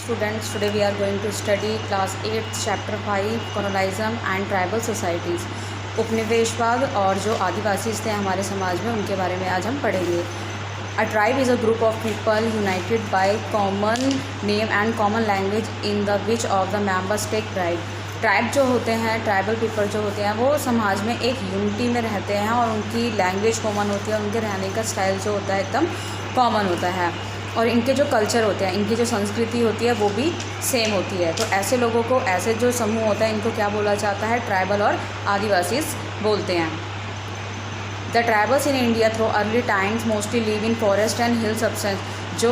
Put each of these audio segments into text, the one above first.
Students, today we are going to study class 8 chapter 5 colonialism and tribal societies. उपनिवेशवाद और जो आदिवासी थे हमारे समाज में उनके बारे में आज हम पढ़ेंगे. A tribe is a group of people united by common name and common language in the which of the members take pride. Tribe जो होते हैं, ट्राइबल पीपल जो होते हैं, वो समाज में एक यूनिटी में रहते हैं और उनकी लैंग्वेज कॉमन होती है, उनके रहने का स्टाइल जो होता है एकदम कॉमन होता है और इनके जो कल्चर होते हैं, इनकी जो संस्कृति होती है वो भी सेम होती है. तो ऐसे लोगों को, ऐसे जो समूह होता है, इनको क्या बोला जाता है? ट्राइबल और आदिवासी बोलते हैं. The tribals in India through early times mostly live in forest and hill subsistence. जो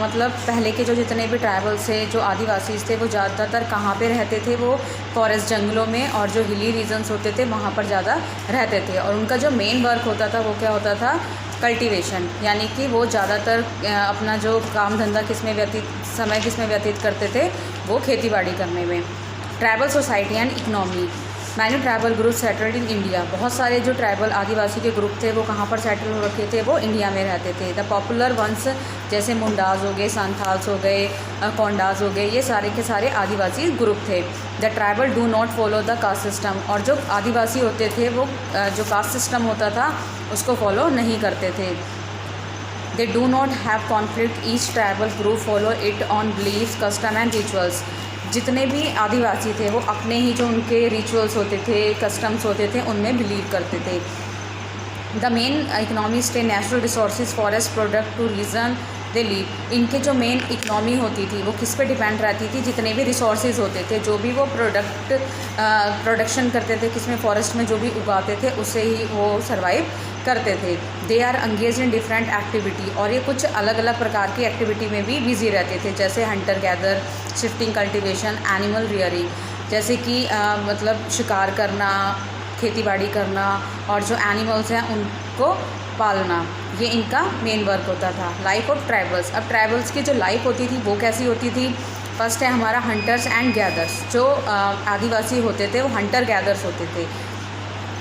मतलब पहले के जो जितने भी ट्राइबल्स थे, जो आदिवासी थे, वो ज़्यादातर कहाँ पे रहते थे? वो फॉरेस्ट जंगलों में और जो हिली रीजन्स होते थे वहाँ पर ज़्यादा रहते थे. और उनका जो मेन वर्क होता था वो क्या होता था? कल्टीवेशन. यानी कि वो ज़्यादातर अपना जो काम धंधा समय किस में व्यतीत करते थे? वो खेती बाड़ी करने में. Tribal society and economy. Many tribal group settled in India. बहुत सारे जो ट्राइबल आदिवासी के ग्रुप थे वो कहाँ पर सेटल हो रखे थे? वो इंडिया में रहते थे. द पॉपुलर वंस जैसे मुंडाज हो गए, सांथाल्स हो गए, कोंडाज हो गए, ये सारे के सारे आदिवासी ग्रुप थे. The tribal do not follow the caste system. और जो आदिवासी होते थे वो जो कास्ट सिस्टम होता था उसको फॉलो नहीं करते थे. They do not have conflict. Each tribal group follow it on beliefs, custom and rituals. जितने भी आदिवासी थे वो अपने ही जो उनके रिचुअल्स होते थे, कस्टम्स होते थे, उनमें बिलीव करते थे. द मेन इकनॉमिस्ट थे natural resources, forest product to region they live. इनके जो मेन इकनॉमी होती थी वो किस पे डिपेंड रहती थी? जितने भी रिसोर्सेज होते थे, जो भी वो प्रोडक्शन करते थे, किस में? फॉरेस्ट में जो भी उगाते थे उससे ही वो सर्वाइव करते थे. They are engage in different activity. और ये कुछ अलग अलग प्रकार की एक्टिविटी में भी बिजी रहते थे, जैसे Hunter gather, shifting, cultivation, animal rearing. जैसे कि मतलब शिकार करना, खेती बाड़ी करना और जो एनिमल्स हैं उनको पालना, ये इनका मेन वर्क होता था. Life of tribals. अब ट्राइबल्स की जो लाइफ होती थी वो कैसी होती थी? फर्स्ट है हमारा हंटर्स एंड गैदर्स. जो आदिवासी होते थे वो हंटर गैदर्स होते थे.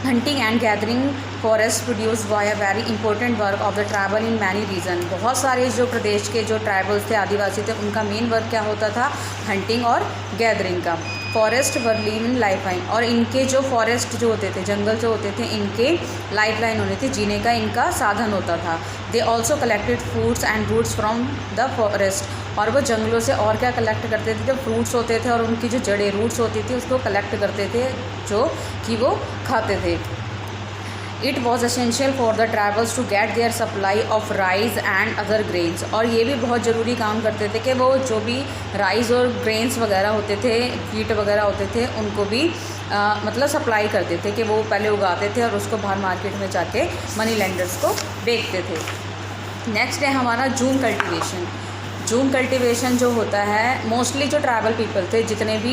Hunting and gathering forest produce by a very important work of the tribal in many region. बहुत सारे जो प्रदेश के जो ट्राइबल्स थे, आदिवासी थे, उनका मेन वर्क क्या होता था? हंटिंग और गैदरिंग का. Forest were leave in life line. और इनके जो फॉरेस्ट जो होते थे, जंगल जो होते थे, इनके लाइफ लाइन होने थे, जीने का इनका साधन होता था. They also collected fruits and roots from the forest. और वो जंगलों से और क्या कलेक्ट करते थे? जो फ्रूट्स होते थे और उनकी जो जड़ें, रूट्स होती थी, उसको कलेक्ट करते थे, जो कि वो खाते थे. It was essential for the tribals to get their supply of rice and other grains. और ये भी बहुत ज़रूरी काम करते थे कि वो जो भी राइस और ग्रेन्स वगैरह होते थे, वीट वगैरह होते थे, उनको भी मतलब सप्लाई करते थे, कि वो पहले उगाते थे और उसको बाहर मार्केट में जाके मनी लेंडर्स को बेचते थे. नेक्स्ट है हमारा जूम कल्टीवेशन. जूम कल्टीवेशन जो होता है, मोस्टली जो ट्राइबल पीपल थे, जितने भी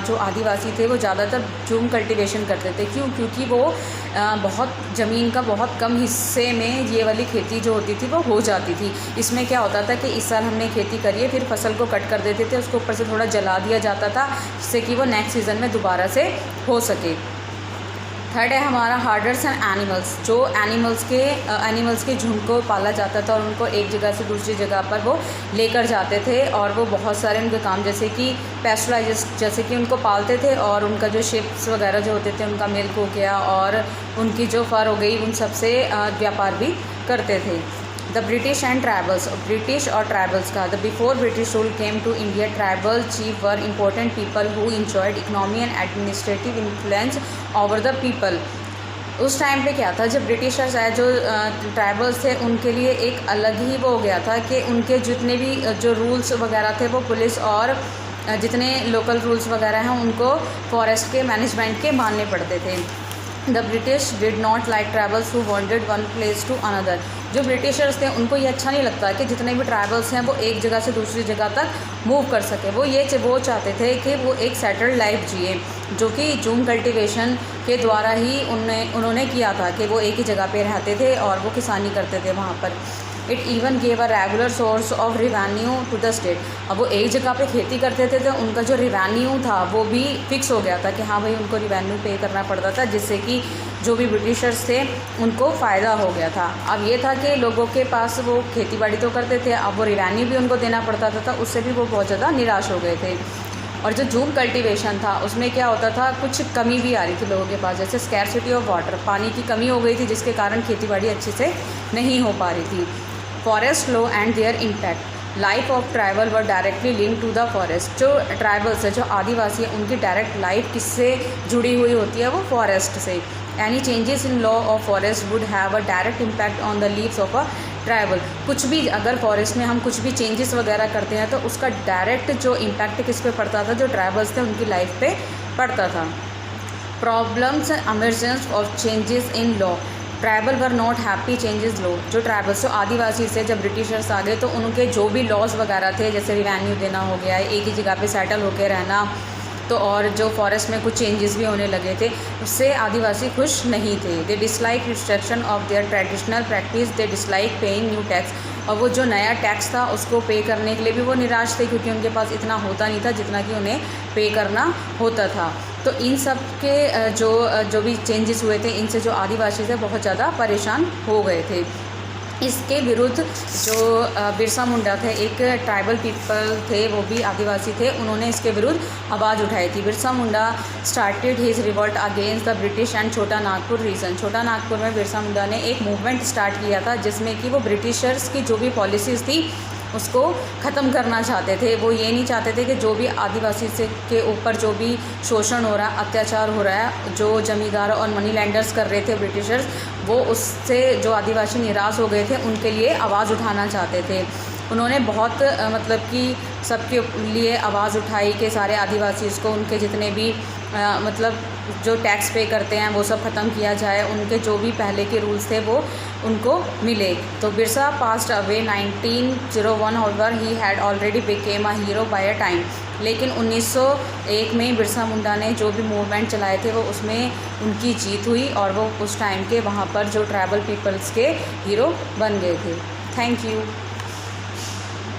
जो आदिवासी थे, वो ज़्यादातर जूम कल्टीवेशन करते थे. क्यों? क्योंकि वो बहुत ज़मीन का बहुत कम हिस्से में ये वाली खेती जो होती थी वो हो जाती थी. इसमें क्या होता था कि इस साल हमने खेती करी है, फिर फसल को कट कर देते थे, उसको ऊपर से थोड़ा जला दिया जाता था, जिससे कि वो नेक्स्ट सीज़न में दोबारा से हो सके. थर्ड है हमारा हार्डर्स एंड एनिमल्स. जो एनिमल्स के झुंड को पाला जाता था और उनको एक जगह से दूसरी जगह पर वो लेकर जाते थे. और वो बहुत सारे उनके काम, जैसे कि पैस्चराइज, जैसे कि उनको पालते थे और उनका जो शिप्स वगैरह जो होते थे, उनका मिल्क हो गया और उनकी जो फर हो गई, उन सब से व्यापार भी करते थे. The British and tribals. British और ट्राइबल्स का. The before British rule came to India, tribal chief were important people who enjoyed economy and administrative influence over the people. उस टाइम पे क्या था, जब ब्रिटिशर्स आए, जो ट्राइबल्स थे, उनके लिए एक अलग ही वो हो गया था कि उनके जितने भी जो रूल्स वगैरह थे वो पुलिस और जितने लोकल रूल्स वगैरह हैं उनको फॉरेस्ट के मैनेजमेंट के मानने पड़ते थे. The British did not like tribals who wanted one place to another. जो ब्रिटिशर्स थे उनको ये अच्छा नहीं लगता कि जितने भी ट्राइबल्स हैं वो एक जगह से दूसरी जगह तक मूव कर सके. वो चाहते थे कि वो एक सेटल्ड लाइफ जिए, जो कि जूम कल्टीवेशन के द्वारा ही उन्होंने किया था, कि वो एक ही जगह पे रहते थे और वो किसानी करते थे वहाँ पर. It even gave a regular source of revenue to the state. अब वो एक जगह पे खेती करते थे तो उनका जो रिवेन्यू था वो भी फिक्स हो गया था, कि हाँ भाई उनको रिवेन्यू पे करना पड़ता था, जिससे कि जो भी ब्रिटिशर्स थे उनको फ़ायदा हो गया था। अब ये था कि लोगों के पास वो खेती बाड़ी तो करते थे, अब वो रेवेन्यू भी उनको देना पड़ता था, उससे भी वो बहुत ज़्यादा निराश हो गए थे। और जो जूम कल्टीवेशन था उसमें क्या होता था, कुछ कमी भी आ रही थी लोगों के पास, जैसे स्कैरसिटी ऑफ वाटर, पानी की कमी हो गई थी जिसके कारण खेती बाड़ी अच्छे से नहीं हो पा रही थी। Forest law and their impact, life of tribal were directly link to the forest. जो ट्राइबल्स है, जो आदिवासी है, उनकी डायरेक्ट लाइफ किससे जुड़ी हुई होती है, वो फॉरेस्ट से। Any changes in law of forest would have a direct impact on the leaves of a tribal. कुछ भी अगर फॉरेस्ट में हम कुछ भी चेंजेस वगैरह करते हैं तो उसका डायरेक्ट जो इम्पैक्ट किस पे पड़ता था, जो ट्राइबल्स थे उनकी लाइफ पे पड़ता था। Problems emergence of changes in law, tribal were not happy changes law. जो ट्राइबल्स, जो आदिवासी से जब ब्रिटिशर्स आ गए तो उनके जो भी लॉज वगैरह थे, जैसे रिवेन्यू देना हो गया, एक ही जगह पे सेटल होकर रहना, तो और जो फॉरेस्ट में कुछ चेंजेस भी होने लगे थे, उससे आदिवासी खुश नहीं थे। They dislike restriction of their traditional practice, they dislike paying new tax. और वो जो नया टैक्स था उसको पे करने के लिए भी वो निराश थे, क्योंकि उनके पास इतना होता नहीं था जितना कि उन्हें पे करना होता था। तो इन सब के जो भी चेंजेस हुए थे, इनसे जो आदिवासी थे बहुत ज़्यादा परेशान हो गए थे। इसके विरुद्ध जो बिरसा मुंडा थे, एक ट्राइबल पीपल थे, वो भी आदिवासी थे, उन्होंने इसके विरुद्ध आवाज़ उठाई थी। Birsa Munda started his revolt against the British and Chota Nagpur reason. छोटा नागपुर में बिरसा मुंडा ने एक मूवमेंट स्टार्ट किया था जिसमें कि वो ब्रिटिशर्स की जो भी पॉलिसीज़ थी उसको ख़त्म करना चाहते थे। वो ये नहीं चाहते थे कि जो भी आदिवासी से के ऊपर जो भी शोषण हो रहा है, अत्याचार हो रहा है, जो जमींदार और मनी लैंडर्स कर रहे थे ब्रिटिशर्स, वो उससे जो आदिवासी निराश हो गए थे उनके लिए आवाज़ उठाना चाहते थे। उन्होंने बहुत मतलब कि सबके लिए आवाज़ उठाई कि सारे आदिवासी इसको, उनके जितने भी मतलब जो टैक्स पे करते हैं वो सब ख़त्म किया जाए, उनके जो भी पहले के रूल्स थे वो उनको मिले। तो Birsa passed away 1901, however he had already became a hero by a time. लेकिन 1901 में बिरसा मुंडा ने जो भी मूवमेंट चलाए थे वो उसमें उनकी जीत हुई और वो उस टाइम के वहाँ पर जो ट्राइबल पीपल्स के हीरो बन गए थे। Thank you.